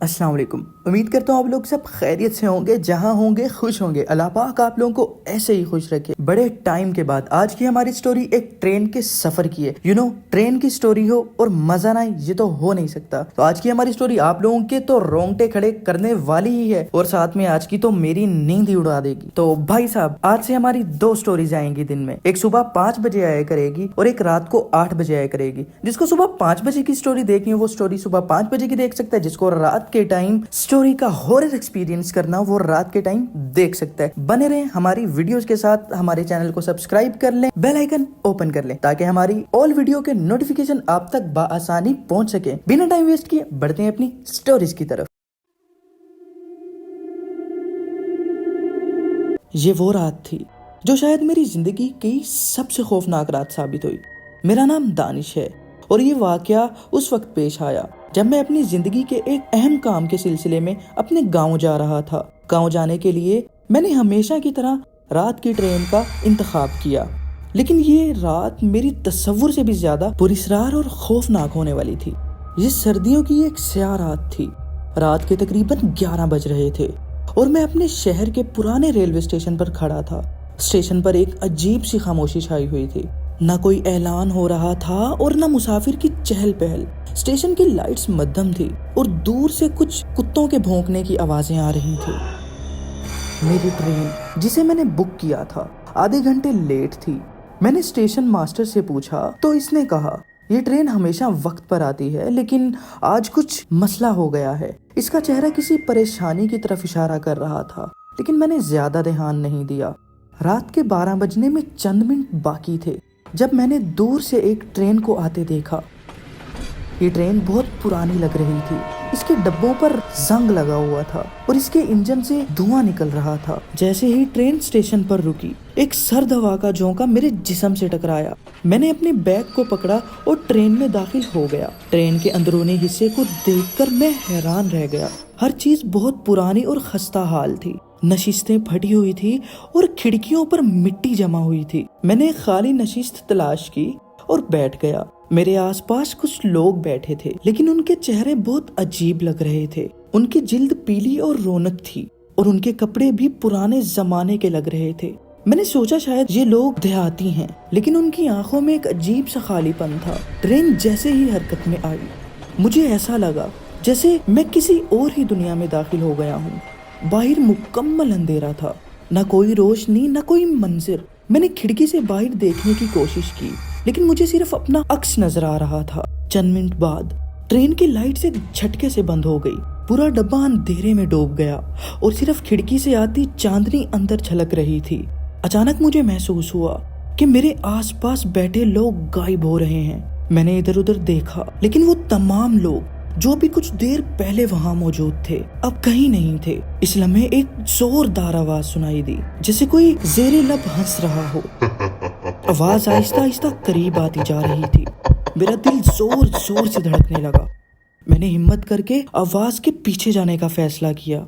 अस्सलाम वालेकुम। उम्मीद करता हूँ आप लोग सब खैरियत से होंगे, जहाँ होंगे खुश होंगे। अल्लाह पाक आप लोगों को ऐसे ही खुश रखे। बड़े टाइम के बाद आज की हमारी स्टोरी एक ट्रेन के सफर की है। ट्रेन की स्टोरी हो और मजा ना आए ये तो हो नहीं सकता। तो आज की हमारी स्टोरी आप लोगों के तो रोंगटे खड़े करने वाली ही है और साथ में आज की तो मेरी नींद ही उड़ा देगी। तो भाई साहब, आज से हमारी दो स्टोरीज आएंगी दिन में। एक सुबह 5 बजे आया करेगी और एक रात को 8 बजे आया करेगी। जिसको सुबह 5 बजे की स्टोरी देखनी है वो स्टोरी सुबह 5 बजे की देख सकता है। जिसको रात के टाइम स्टोरी का हॉरर एक्सपीरियंस करना वो रात के टाइम देख सकता है। बने रहें हमारी वीडियोस के साथ, हमारे चैनल को सब्सक्राइब कर लें, बेल आइकन ओपन कर लें ताकि हमारी ऑल वीडियो के नोटिफिकेशन आप तक बआसानी पहुंच सके। बिना टाइम वेस्ट किए बढ़ते हैं अपनी स्टोरीज की तरफ। ये वो रात थी जो शायद मेरी जिंदगी की सबसे खौफनाक रात साबित हुई। मेरा नाम दानिश है और ये वाकया उस वक्त पेश आया जब मैं अपनी जिंदगी के एक अहम काम के सिलसिले में अपने गांव जा रहा था। गांव जाने के लिए मैंने हमेशा की तरह रात की ट्रेन का इंतखाब किया, लेकिन ये रात मेरी तस्वुर से भी ज्यादा पुरस्रार और खौफनाक होने वाली थी। ये सर्दियों की एक स्याह रात थी। रात के तकरीबन 11 बज रहे थे और मैं अपने शहर के पुराने रेलवे स्टेशन पर खड़ा था। स्टेशन पर एक अजीब सी खामोशी छाई हुई थी। न कोई ऐलान हो रहा था और न मुसाफिर की चहल पहल। स्टेशन की लाइट्स मध्यम थी और दूर से कुछ कुत्तों के भौंकने की आवाजें आ रही थी। मेरी ट्रेन जिसे मैंने बुक किया था आधे घंटे लेट थी। मैंने स्टेशन मास्टर से पूछा तो इसने कहा ये ट्रेन हमेशा वक्त पर आती है, लेकिन आज कुछ मसला हो गया है। इसका चेहरा किसी परेशानी की तरफ इशारा कर रहा था, लेकिन मैंने ज्यादा ध्यान नहीं दिया। रात के 12 बजने में चंद मिनट बाकी थे जब मैंने दूर से एक ट्रेन को आते देखा। ये ट्रेन बहुत पुरानी लग रही थी। इसके डब्बों पर जंग लगा हुआ था और इसके इंजन से धुआं निकल रहा था। जैसे ही ट्रेन स्टेशन पर रुकी, एक सर्द हवा का झोंका मेरे जिस्म से टकराया। मैंने अपने बैग को पकड़ा और ट्रेन में दाखिल हो गया। ट्रेन के अंदरूनी हिस्से को देखकर मैं हैरान रह गया। हर चीज बहुत पुरानी और खस्ता हाल थी। नशिस्तें फटी हुई थी और खिड़कियों पर मिट्टी जमा हुई थी। मैंने एक खाली नशिस्त तलाश की और बैठ गया। मेरे आसपास कुछ लोग बैठे थे, लेकिन उनके चेहरे बहुत अजीब लग रहे थे। उनकी जिल्द पीली और रौनक थी और उनके कपड़े भी पुराने जमाने के लग रहे थे। मैंने सोचा शायद ये लोग देहाती हैं, लेकिन उनकी आंखों में एक अजीब सा खालीपन था। ट्रेन जैसे ही हरकत में आई, मुझे ऐसा लगा जैसे मैं किसी और ही दुनिया में दाखिल हो गया हूँ। बाहर मुकम्मल अंधेरा था, न कोई रोशनी न कोई मंजर। मैंने खिड़की से बाहर देखने की कोशिश की, लेकिन मुझे सिर्फ अपना अक्स नजर आ रहा था। चंद मिनट बाद ट्रेन की लाइट से झटके से बंद हो गई। पूरा डब्बा अंधेरे में डूब गया और सिर्फ खिड़की से आती चांदनी अंदर झलक रही थी। अचानक मुझे महसूस हुआ कि मेरे आसपास बैठे लोग गायब हो रहे हैं। मैंने इधर उधर देखा, लेकिन वो तमाम लोग जो भी कुछ देर पहले वहां मौजूद थे अब कहीं नहीं थे। इस लम्हे एक जोरदार आवाज सुनाई दी, जैसे कोई जेरे लब हंस रहा हो। आवाज आहिस्ता आहिस्ता करीब आती जा रही थी। मेरा दिल जोर जोर से धड़कने लगा। मैंने हिम्मत करके आवाज के पीछे जाने का फैसला किया।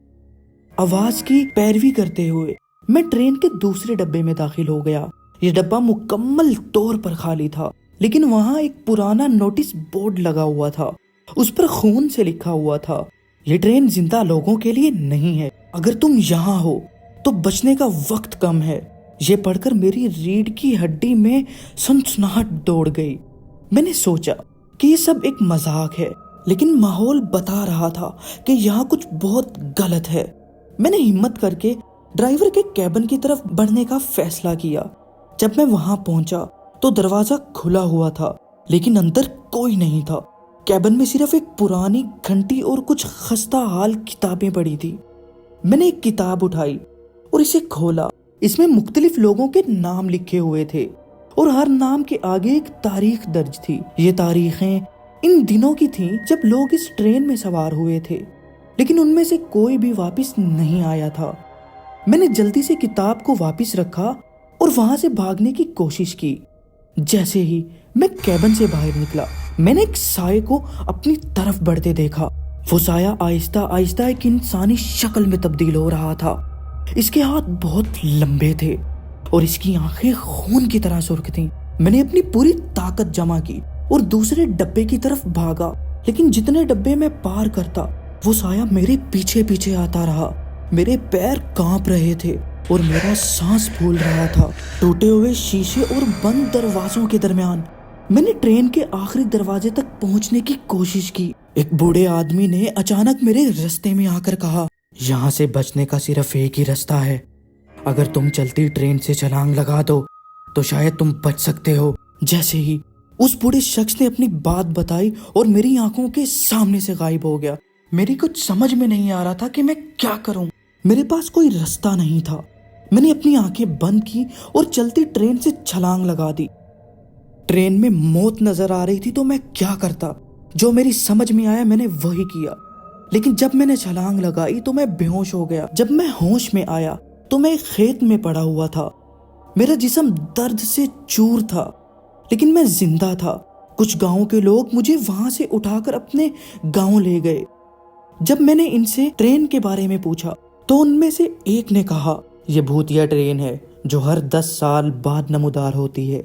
आवाज की पैरवी करते हुए मैं ट्रेन के दूसरे डब्बे में दाखिल हो गया। ये डब्बा मुकम्मल तौर पर खाली था, लेकिन वहाँ एक पुराना नोटिस बोर्ड लगा हुआ था। उस पर खून से लिखा हुआ था, ये ट्रेन जिंदा लोगों के लिए नहीं है। अगर तुम यहाँ हो तो बचने का वक्त कम है। ये पढ़कर मेरी रीढ़ की हड्डी में सनसनाहट दौड़ गई। मैंने सोचा कि ये सब एक मजाक है, लेकिन माहौल बता रहा था कि यहाँ कुछ बहुत गलत है। मैंने हिम्मत करके ड्राइवर के कैबिन की तरफ बढ़ने का फैसला किया। जब मैं वहां पहुंचा तो दरवाजा खुला हुआ था, लेकिन अंदर कोई नहीं था। कैबिन में सिर्फ एक पुरानी घंटी और कुछ खस्ता हाल किताबें पड़ी थी। मैंने एक किताब उठाई और इसे खोला। इसमें मुख्तलिफ लोगों के नाम लिखे हुए थे और हर नाम के आगे एक तारीख दर्ज थी। ये तारीखें इन दिनों की थीं जब लोग इस ट्रेन में सवार हुए थे, लेकिन उनमें से कोई भी वापस नहीं आया था। मैंने जल्दी से किताब को वापस रखा और वहां से भागने की कोशिश की। जैसे ही मैं कैबिन से बाहर निकला, मैंने एक साये को अपनी तरफ बढ़ते देखा। वो साया आहिस्ता आहिस्ता एक इंसानी शक्ल में तब्दील हो रहा था। इसके हाथ बहुत लंबे थे और इसकी आंखें खून की तरह सुर्ख थीं। मैंने अपनी पूरी ताकत जमा की और दूसरे डब्बे की तरफ भागा, लेकिन जितने डब्बे मैं पार करता وہ سایہ میرے پیچھے پیچھے آتا رہا. میرے پیر کانپ رہے تھے اور میرا سانس پھول رہا تھا. ٹوٹے ہوئے شیشے اور بند دروازوں کے درمیان میں نے ٹرین کے آخری دروازے تک پہنچنے کی کوشش کی. ایک بوڑھے آدمی نے اچانک میرے رستے میں آ کر کہا, یہاں سے بچنے کا صرف ایک ہی رستہ ہے. اگر تم چلتی ٹرین سے چھلانگ لگا دو تو شاید تم بچ سکتے ہو. جیسے ہی اس بوڑھے شخص نے اپنی بات بتائی اور میری آنکھوں کے سامنے سے غائب ہو گیا. میری کچھ سمجھ میں نہیں آ رہا تھا کہ میں کیا کروں. میرے پاس کوئی رستہ نہیں تھا. میں نے اپنی آنکھیں بند کی اور چلتی ٹرین سے چھلانگ لگا دی. ٹرین میں موت نظر آ رہی تھی تو میں کیا کرتا. جو میری سمجھ میں آیا میں نے وہی کیا. لیکن جب میں نے چھلانگ لگائی تو میں بے ہوش ہو گیا. جب میں ہوش میں آیا تو میں ایک کھیت میں پڑا ہوا تھا. میرا جسم درد سے چور تھا لیکن میں زندہ تھا. کچھ گاؤں کے لوگ مجھے وہاں سے اٹھا کر اپنے گاؤں لے گئے. جب میں نے ان سے ٹرین کے بارے میں پوچھا تو ان میں سے ایک نے کہا, یہ بھوتیا ٹرین ہے جو ہر 10 سال بعد نمودار ہوتی ہے.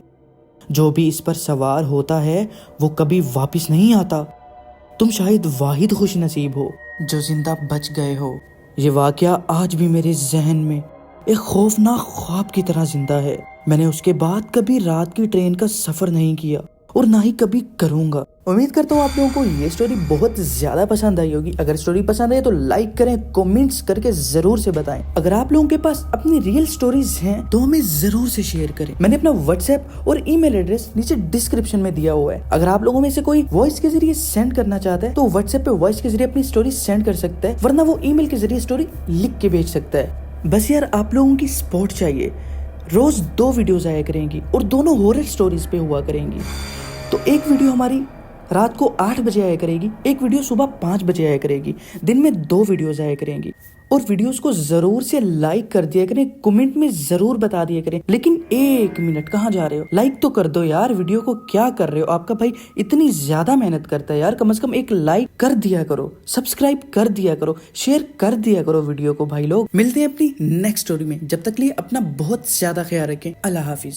جو بھی اس پر سوار ہوتا ہے وہ کبھی واپس نہیں آتا. تم شاید واحد خوش نصیب ہو جو زندہ بچ گئے ہو. یہ واقعہ آج بھی میرے ذہن میں ایک خوفناک خواب کی طرح زندہ ہے. میں نے اس کے بعد کبھی رات کی ٹرین کا سفر نہیں کیا اور نہ ہی کبھی کروں گا. امید کرتا ہوں آپ لوگوں کو یہ سٹوری بہت زیادہ پسند آئی ہوگی. اگر سٹوری پسند آئی تو لائک کریں, کومنٹس کر کے ضرور سے بتائیں. اگر آپ لوگوں کے پاس اپنی ریئل سٹوریز ہیں تو ہمیں ضرور سے شیئر کریں. میں نے اپنا واٹس ایپ اور ای میل ایڈریس نیچے ڈسکرپشن میں دیا ہوا ہے. اگر آپ لوگوں میں سے کوئی وائس کے ذریعے سینڈ کرنا چاہتا ہے تو واٹس ایپ پہ وائس کے ذریعے اپنی سٹوری سینڈ کر سکتا ہے, ورنہ وہ ای میل کے ذریعے سٹوری لکھ کے بھیج سکتا ہے. بس یار آپ لوگوں کی سپورٹ چاہیے. روز 2 ویڈیوز آیا کریں گی اور دونوں ہارر سٹوریز پہ ہوا کریں گی. تو ایک ویڈیو ہماری رات کو 8 بجے آیا کرے گی, ایک ویڈیو صبح 5 بجے آیا کرے گی. دن میں 2 ویڈیوز آیا کریں گی. اور ویڈیوز کو ضرور سے لائک کر دیا کریں, کمنٹ میں ضرور بتا دیا کریں. لیکن 1 منٹ کہاں جا رہے ہو, لائک تو کر دو یار. ویڈیو کو کیا کر رہے ہو, آپ کا بھائی اتنی زیادہ محنت کرتا ہے یار, کم از کم ایک لائک کر دیا کرو, سبسکرائب کر دیا کرو, شیئر کر دیا کرو ویڈیو کو. بھائی لوگ ملتے ہیں اپنی نیکسٹ سٹوری میں. جب تک لیے اپنا بہت زیادہ خیال رکھیں. اللہ حافظ.